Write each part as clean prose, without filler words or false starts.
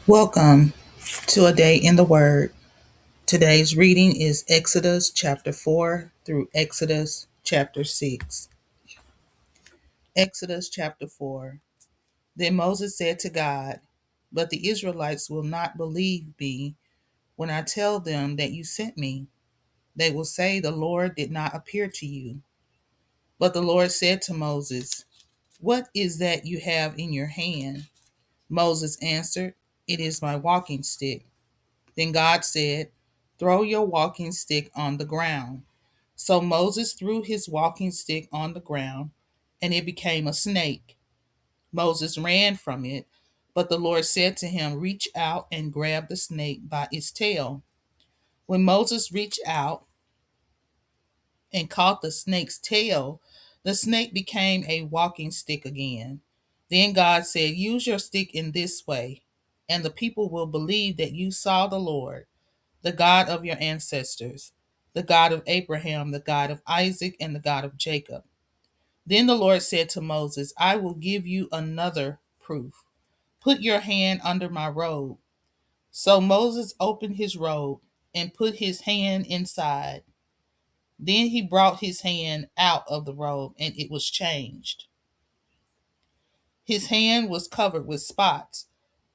Welcome to a day in the Word. Today's reading is Exodus chapter 4 through Exodus chapter 6. Exodus chapter 4. Then Moses said to God, "But the Israelites will not believe me when I tell them that you sent me. They will say the Lord did not appear to you." But the Lord said to Moses, "What is that you have in your hand?" Moses answered, "It is my walking stick." Then God said, "Throw your walking stick on the ground." So Moses threw his walking stick on the ground, and it became a snake. Moses ran from it, but the Lord said to him, "Reach out and grab the snake by its tail." When Moses reached out and caught the snake's tail, the snake became a walking stick again. Then God said, "Use your stick in this way, and the people will believe that you saw the Lord, the God of your ancestors, the God of Abraham, the God of Isaac, and the God of Jacob." Then the Lord said to Moses, "I will give you another proof. Put your hand under my robe." So Moses opened his robe and put his hand inside. Then he brought his hand out of the robe, and it was changed. His hand was covered with spots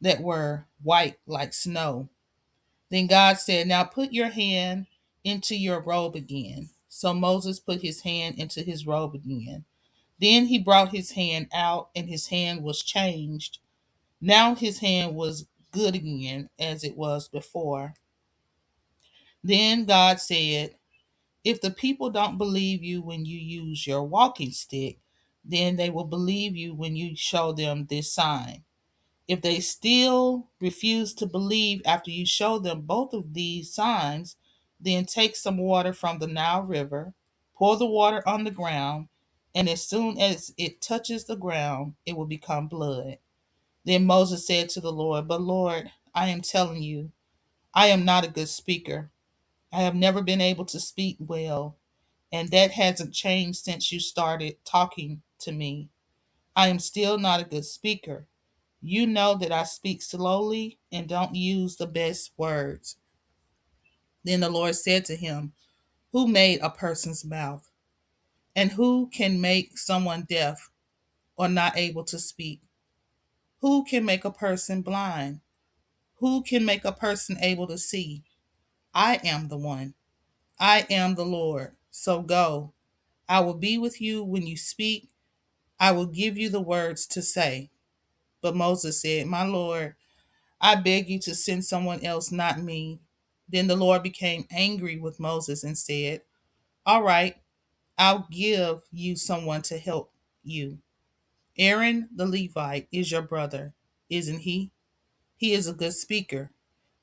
that were white like snow. Then God said, "Now put your hand into your robe again." So Moses put his hand into his robe again. Then he brought his hand out, and his hand was changed. Now his hand was good again, as it was before. Then God said, "If the people don't believe you when you use your walking stick, then they will believe you when you show them this sign. If they still refuse to believe after you show them both of these signs, then take some water from the Nile River, pour the water on the ground, and as soon as it touches the ground, it will become blood." Then Moses said to the Lord, "But Lord, I am telling you, I am not a good speaker. I have never been able to speak well, and that hasn't changed since you started talking to me. I am still not a good speaker. You know that I speak slowly and don't use the best words." Then the Lord said to him, "Who made a person's mouth? And who can make someone deaf or not able to speak? Who can make a person blind? Who can make a person able to see? I am the one. I am the Lord. So go. I will be with you when you speak. I will give you the words to say." But Moses said, "My Lord, I beg you to send someone else, not me." Then the Lord became angry with Moses and said, "All right, I'll give you someone to help you. Aaron the Levite is your brother, isn't he? He is a good speaker.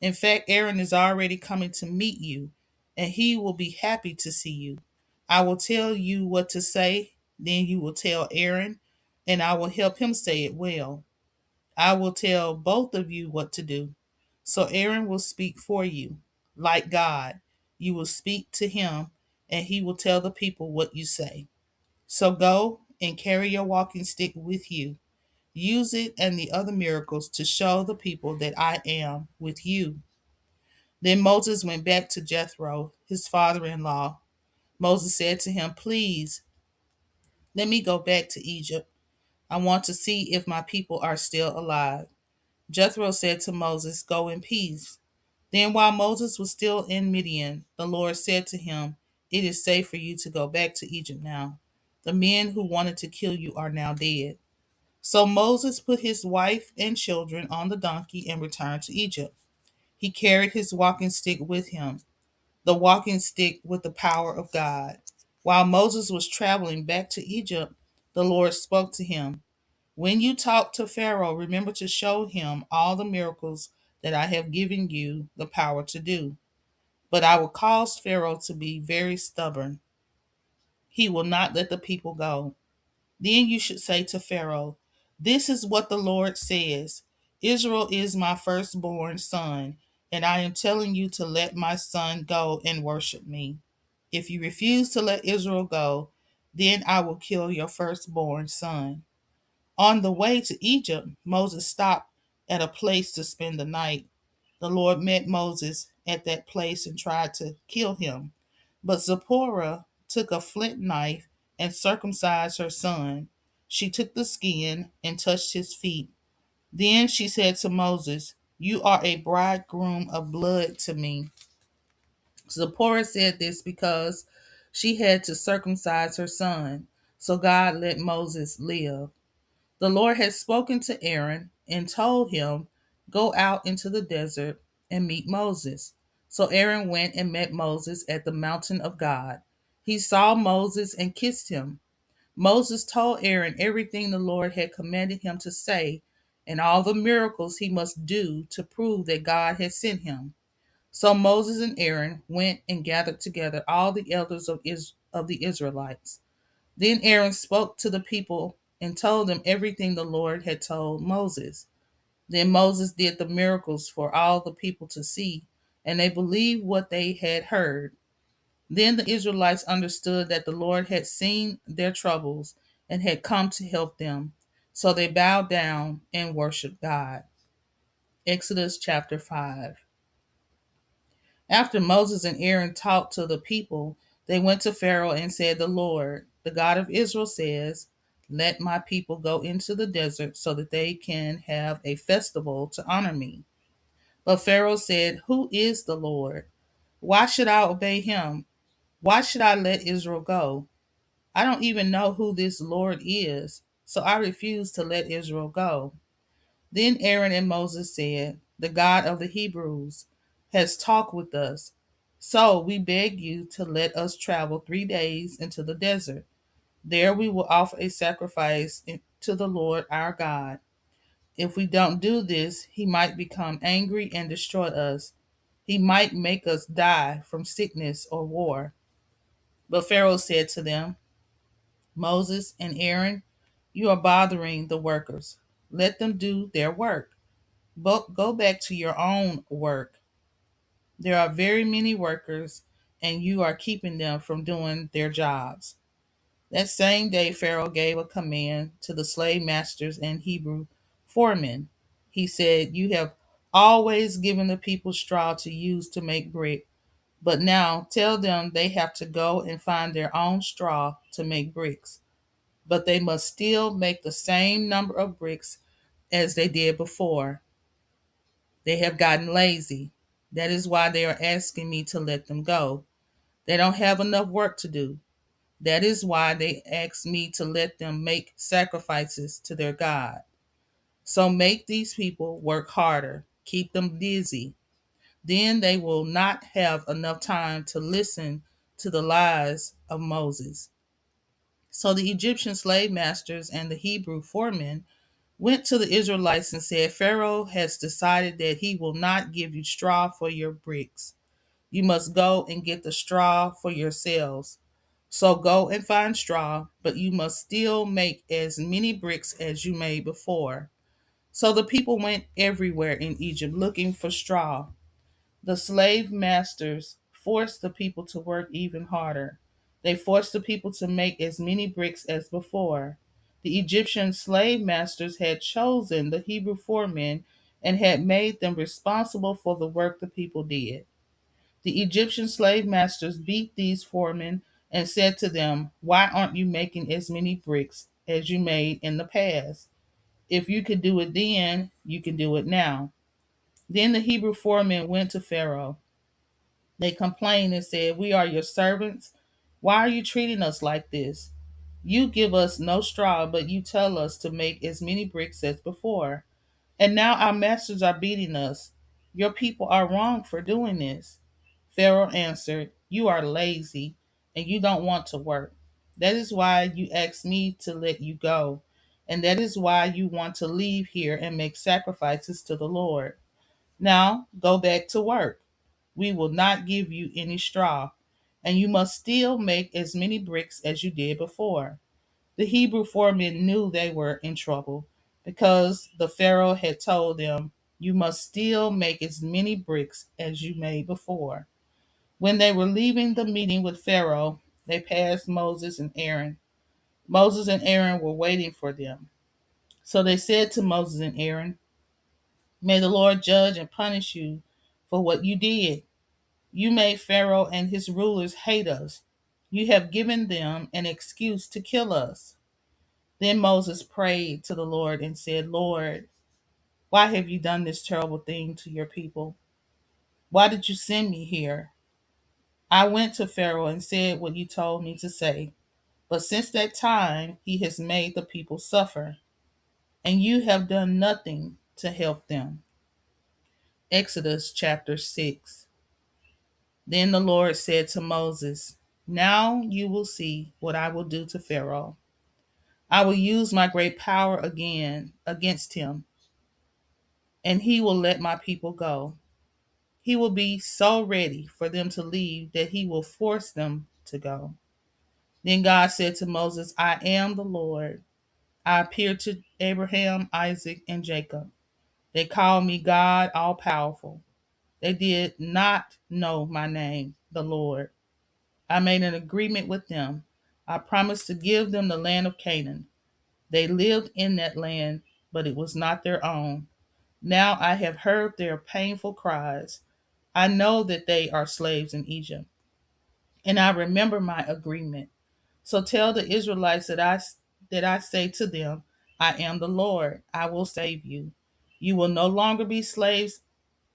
In fact, Aaron is already coming to meet you, and he will be happy to see you. I will tell you what to say, then you will tell Aaron, and I will help him say it well. I will tell both of you what to do. So Aaron will speak for you, like God. You will speak to him, and he will tell the people what you say. So go and carry your walking stick with you. Use it and the other miracles to show the people that I am with you." Then Moses went back to Jethro, his father in law. Moses said to him, "Please let me go back to Egypt. I want to see if my people are still alive." Jethro said to Moses, "Go in peace." Then, while Moses was still in Midian, the Lord said to him, "It is safe for you to go back to Egypt now. The men who wanted to kill you are now dead." So Moses put his wife and children on the donkey and returned to Egypt. He carried his walking stick with him, the walking stick with the power of God. While Moses was traveling back to Egypt, the Lord spoke to him. "When you talk to Pharaoh, remember to show him all the miracles that I have given you the power to do. But I will cause Pharaoh to be very stubborn. He will not let the people go. Then you should say to Pharaoh, 'This is what the Lord says: Israel is my firstborn son, and I am telling you to let my son go and worship me. If you refuse to let Israel go, then I will kill your firstborn son.'" On the way to Egypt, Moses stopped at a place to spend the night. The Lord met Moses at that place and tried to kill him. But Zipporah took a flint knife and circumcised her son. She took the skin and touched his feet. Then she said to Moses, "You are a bridegroom of blood to me." Zipporah said this because she had to circumcise her son. So God let Moses live. The Lord had spoken to Aaron and told him, "Go out into the desert and meet Moses." So Aaron went and met Moses at the mountain of God. He saw Moses and kissed him. Moses told Aaron everything the Lord had commanded him to say and all the miracles he must do to prove that God had sent him. So Moses and Aaron went and gathered together all the elders of the Israelites. Then Aaron spoke to the people and told them everything the Lord had told Moses. Then Moses did the miracles for all the people to see, and they believed what they had heard. Then the Israelites understood that the Lord had seen their troubles and had come to help them. So they bowed down and worshiped God. Exodus chapter 5. After Moses and Aaron talked to the people, they went to Pharaoh and said, "The Lord, the God of Israel, says, 'Let my people go into the desert so that they can have a festival to honor me.'" But Pharaoh said, "Who is the Lord? Why should I obey him? Why should I let Israel go? I don't even know who this Lord is, so I refuse to let Israel go." Then Aaron and Moses said, "The God of the Hebrews has talked with us. So we beg you to let us travel 3 days into the desert. There we will offer a sacrifice to the Lord our God. If we don't do this, he might become angry and destroy us. He might make us die from sickness or war." But Pharaoh said to them, "Moses and Aaron, you are bothering the workers. Let them do their work. But go back to your own work. There are very many workers, and you are keeping them from doing their jobs." That same day, Pharaoh gave a command to the slave masters and Hebrew foremen. He said, "You have always given the people straw to use to make brick, but now tell them they have to go and find their own straw to make bricks. But they must still make the same number of bricks as they did before. They have gotten lazy. That is why they are asking me to let them go. They don't have enough work to do. That is why they ask me to let them make sacrifices to their God. So make these people work harder, keep them busy. Then they will not have enough time to listen to the lies of Moses." So the Egyptian slave masters and the Hebrew foremen went to the Israelites and said, "Pharaoh has decided that he will not give you straw for your bricks. You must go and get the straw for yourselves. So go and find straw, but you must still make as many bricks as you made before." So the people went everywhere in Egypt looking for straw. The slave masters forced the people to work even harder. They forced the people to make as many bricks as before. The Egyptian slave masters had chosen the Hebrew foremen and had made them responsible for the work the people did. The Egyptian slave masters beat these foremen and said to them, "Why aren't you making as many bricks as you made in the past? If you could do it then, you can do it now." Then the Hebrew foremen went to Pharaoh. They complained and said, "We are your servants. Why are you treating us like this? You give us no straw, but you tell us to make as many bricks as before. And now our masters are beating us. Your people are wrong for doing this." Pharaoh answered, "You are lazy and you don't want to work. That is why you asked me to let you go. And that is why you want to leave here and make sacrifices to the Lord. Now go back to work. We will not give you any straw, and you must still make as many bricks as you did before." The Hebrew foremen knew they were in trouble because the Pharaoh had told them, "You must still make as many bricks as you made before." When they were leaving the meeting with Pharaoh, they passed Moses and Aaron. Moses and Aaron were waiting for them. So they said to Moses and Aaron, May the Lord judge and punish you for what you did. You made Pharaoh and his rulers hate us. You have given them an excuse to kill us. Then Moses prayed to the Lord and said, Lord, why have you done this terrible thing to your people? Why did you send me here? I went to Pharaoh and said what you told me to say. But since that time, he has made the people suffer, and you have done nothing to help them. Exodus chapter 6. Then the Lord said to Moses, Now you will see what I will do to Pharaoh. I will use my great power again against him, and he will let my people go. He will be so ready for them to leave that he will force them to go. Then God said to Moses, I am the Lord. I appeared to Abraham, Isaac, and Jacob. They called me God all powerful. They did not know my name, the Lord. I made an agreement with them. I promised to give them the land of Canaan. They lived in that land, but it was not their own. Now I have heard their painful cries. I know that they are slaves in Egypt, and I remember my agreement. So tell the Israelites that I say to them, I am the Lord. I will save you. You will no longer be slaves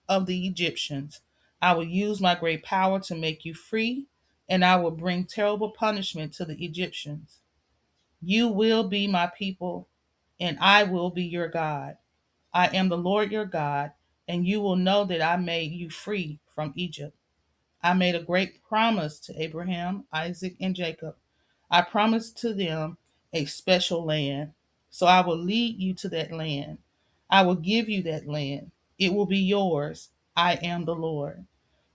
of the Egyptians. I will use my great power to make you free, and I will bring terrible punishment to the Egyptians. You will be my people, and I will be your God. I am the Lord your God, and you will know that I made you free from Egypt. I made a great promise to Abraham, Isaac, and Jacob. I promised to them a special land. So I will lead you to that land. I will give you that land. It will be yours. I am the Lord.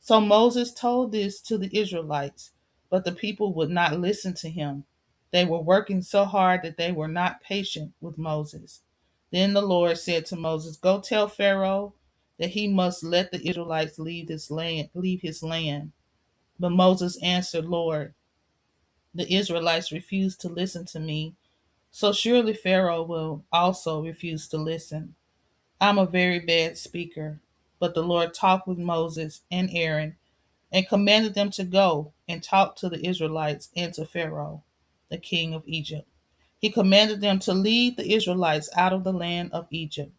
So Moses told this to the Israelites, but the people would not listen to him. They were working so hard that they were not patient with Moses. Then the Lord said to Moses, Go tell Pharaoh that he must let the Israelites leave his land. But Moses answered, Lord, the Israelites refuse to listen to me, so surely Pharaoh will also refuse to listen. I'm a very bad speaker. But the Lord talked with Moses and Aaron and commanded them to go and talk to the Israelites and to Pharaoh, the king of Egypt. He commanded them to lead the Israelites out of the land of Egypt.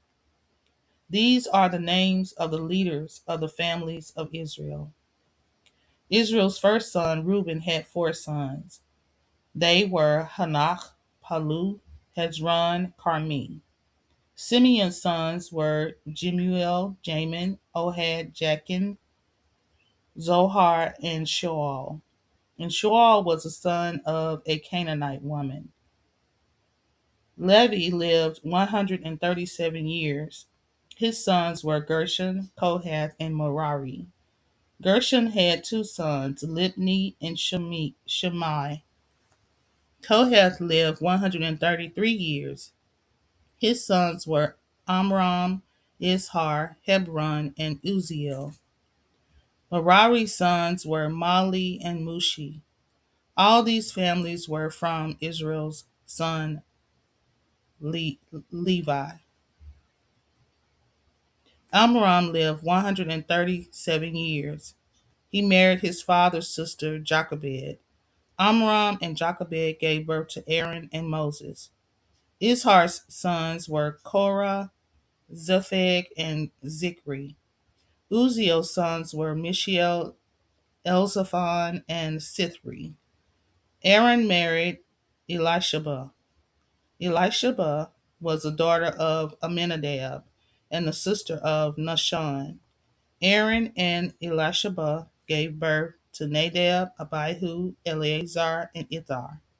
These are the names of the leaders of the families of Israel. Israel's first son, Reuben, had 4 sons. They were Hanach, Palu, Hezron, Carmi. Simeon's sons were Jemuel, Jamin, Ohad, Jachin, Zohar, and Shaul. And Shaul was the son of a Canaanite woman. Levi lived 137 years. His sons were Gershon, Kohath, and Merari. Gershon had 2 sons, Libni and Shimei. Kohath lived 133 years. His sons were Amram, Ishar, Hebron, and Uziel. Merari's sons were Mali and Mushi. All these families were from Israel's son Levi. Amram lived 137 years. He married his father's sister Jochebed. Amram and Jochebed gave birth to Aaron and Moses. Ishar's sons were Korah, Zepheg, and Zikri. Uziel's sons were Mishael, Elzaphan, and Sithri. Aaron married Elisheba. Elisheba was the daughter of Amminadab and the sister of Nahshon. Aaron and Elisheba gave birth to Nadab, Abihu, Eleazar, and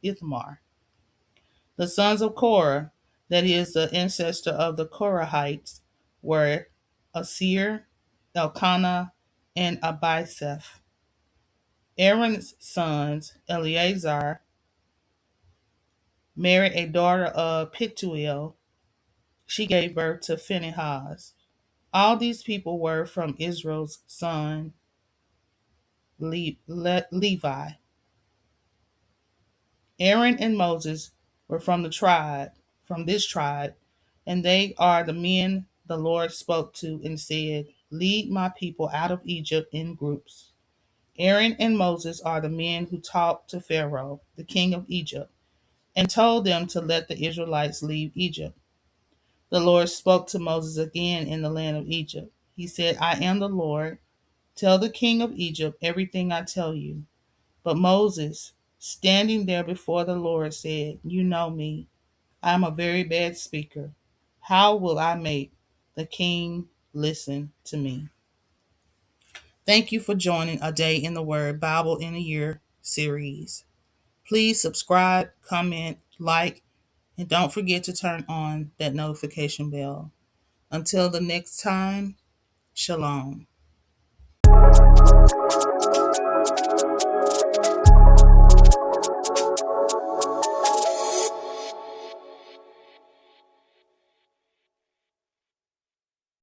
Ithamar. The sons of Korah, that is, the ancestor of the Korahites, were Asir, Elkanah, and Abiseph. Aaron's sons, Eleazar, married a daughter of Pituel. She gave birth to Phinehas. All these people were from Israel's son Levi. Aaron and Moses were from this tribe, and they are the men the Lord spoke to and said, "Lead my people out of Egypt in groups." Aaron and Moses are the men who talked to Pharaoh, the king of Egypt, and told them to let the Israelites leave Egypt. The Lord spoke to Moses again in the land of Egypt. He said, "I am the Lord. Tell the king of Egypt everything I tell you." But Moses, standing there before the Lord, said, "You know me. I am a very bad speaker. How will I make the king listen to me?" Thank you for joining A Day in the Word Bible in a Year series. Please subscribe, comment, like, and don't forget to turn on that notification bell. Until the next time, shalom.